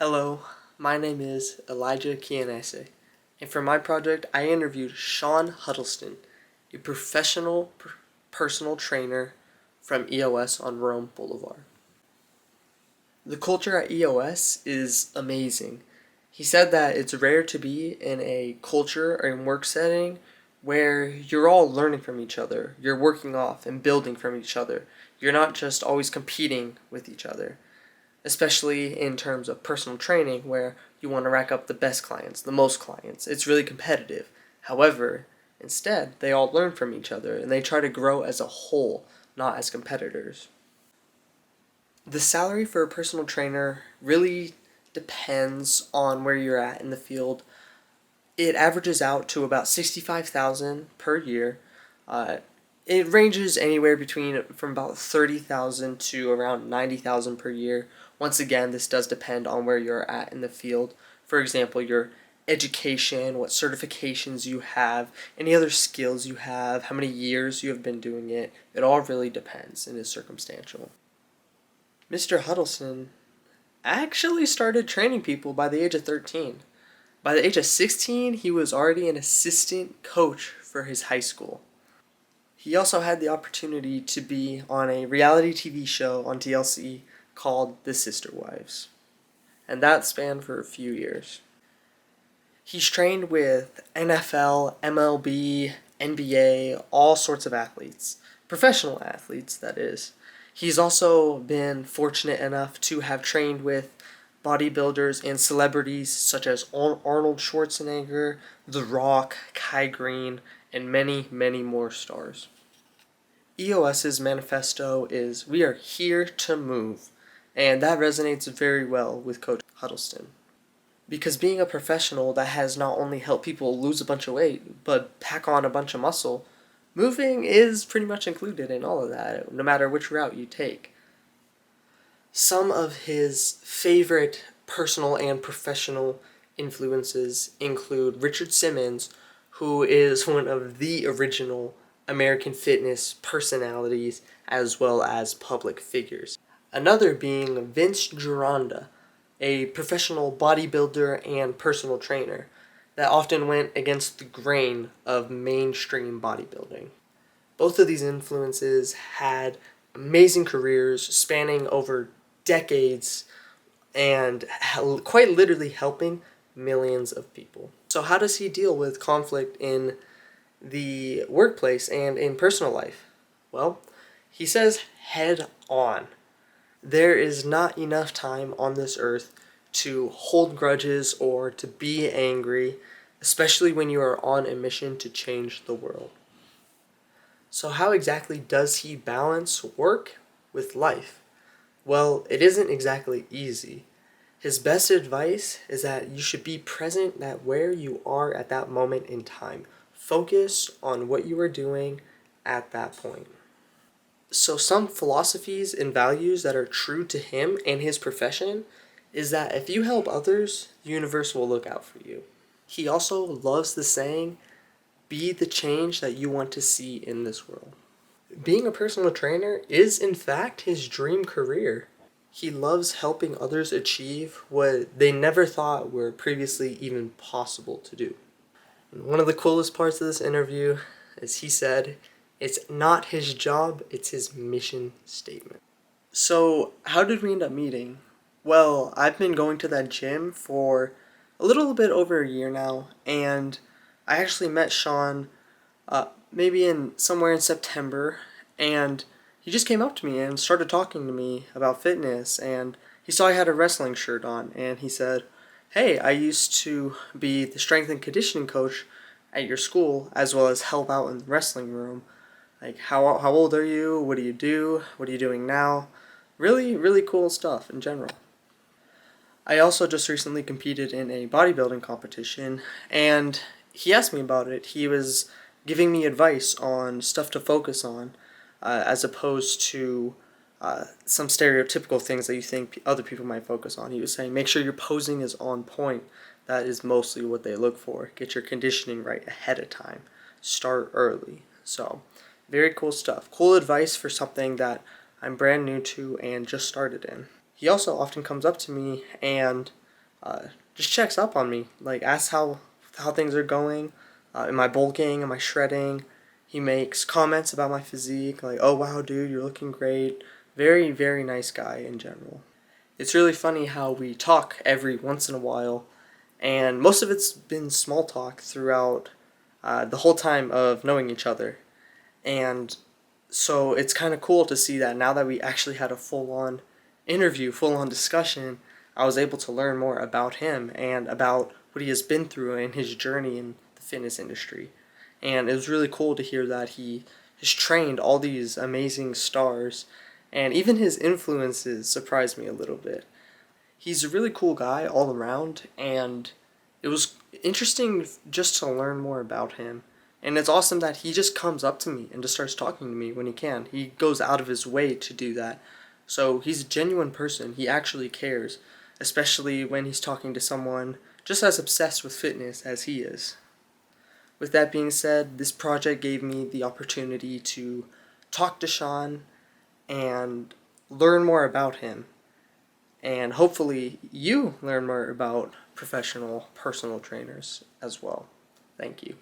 Hello, my name is Elijah Kianese, and for my project I interviewed Sean Huddleston, a professional personal trainer from EOS on Rome Boulevard. The culture at EOS is amazing. He said that it's rare to be in a culture or in work setting where you're all learning from each other, you're working off and building from each other. You're not just always competing with each other, especially in terms of personal training where you want to rack up the best clients, the most clients. It's really competitive. However, instead, they all learn from each other and they try to grow as a whole, not as competitors. The salary for a personal trainer really depends on where you're at in the field. It averages out to about $65,000 per year. Uh, it ranges anywhere between from about 30,000 to around 90,000 per year. Once again, this does depend on where you're at in the field. For example, your education, what certifications you have, any other skills you have, how many years you have been doing it. It all really depends and is circumstantial. Mr. Huddleston actually started training people by the age of 13. By the age of 16, he was already an assistant coach for his high school. He also had the opportunity to be on a reality TV show on TLC called The Sister Wives, and that spanned for a few years. He's trained with NFL, MLB, NBA, all sorts of athletes, professional athletes, that is. He's also been fortunate enough to have trained with bodybuilders and celebrities such as Arnold Schwarzenegger, The Rock, Kai Green, and many, many more stars. EOS's manifesto is "We are here to move," and that resonates very well with Coach Huddleston. Because being a professional that has not only helped people lose a bunch of weight, but pack on a bunch of muscle, moving is pretty much included in all of that, no matter which route you take. Some of his favorite personal and professional influences include Richard Simmons, who is one of the original American fitness personalities as well as public figures. Another being Vince Gironda, a professional bodybuilder and personal trainer that often went against the grain of mainstream bodybuilding. Both of these influences had amazing careers spanning over decades and quite literally helping millions of people. So how does he deal with conflict in the workplace and in personal life? Well, he says head on. There is not enough time on this earth to hold grudges or to be angry, especially when you are on a mission to change the world. So how exactly does he balance work with life? Well, it isn't exactly easy. His best advice is that you should be present at where you are at that moment in time. Focus on what you are doing at that point. So some philosophies and values that are true to him and his profession is that if you help others, the universe will look out for you. He also loves the saying, "Be the change that you want to see in this world." Being a personal trainer is in fact his dream career. He loves helping others achieve what they never thought were previously even possible to do. And one of the coolest parts of this interview is he said, it's not his job, it's his mission statement. So, how did we end up meeting? Well, I've been going to that gym for a little bit over a year now, and I actually met Sean maybe in somewhere in September, and he just came up to me and started talking to me about fitness, and he saw I had a wrestling shirt on, and he said, "Hey, I used to be the strength and conditioning coach at your school, as well as help out in the wrestling room. Like, how old are you? What do you do? What are you doing now?" Really, really cool stuff in general. I also just recently competed in a bodybuilding competition, and he asked me about it. He was giving me advice on stuff to focus on, as opposed to some stereotypical things that you think other people might focus on. He was saying, make sure your posing is on point. That is mostly what they look for. Get your conditioning right ahead of time. Start early. So, very cool stuff. Cool advice for something that I'm brand new to and just started in. He also often comes up to me and just checks up on me, like asks how things are going. Am I bulking? Am I shredding? He makes comments about my physique, like, "Oh wow, dude, you're looking great." Very, very nice guy in general. It's really funny how we talk every once in a while, and most of it's been small talk throughout the whole time of knowing each other. And so it's kind of cool to see that now that we actually had a full on interview, full on discussion, I was able to learn more about him and about what he has been through in his journey in the fitness industry. And it was really cool to hear that he has trained all these amazing stars, and even his influences surprised me a little bit. He's a really cool guy all around, and it was interesting just to learn more about him. And it's awesome that he just comes up to me and just starts talking to me when he can. He goes out of his way to do that. So he's a genuine person. He actually cares, especially when he's talking to someone just as obsessed with fitness as he is. With that being said, this project gave me the opportunity to talk to Sean and learn more about him. And hopefully you learn more about professional personal trainers as well. Thank you.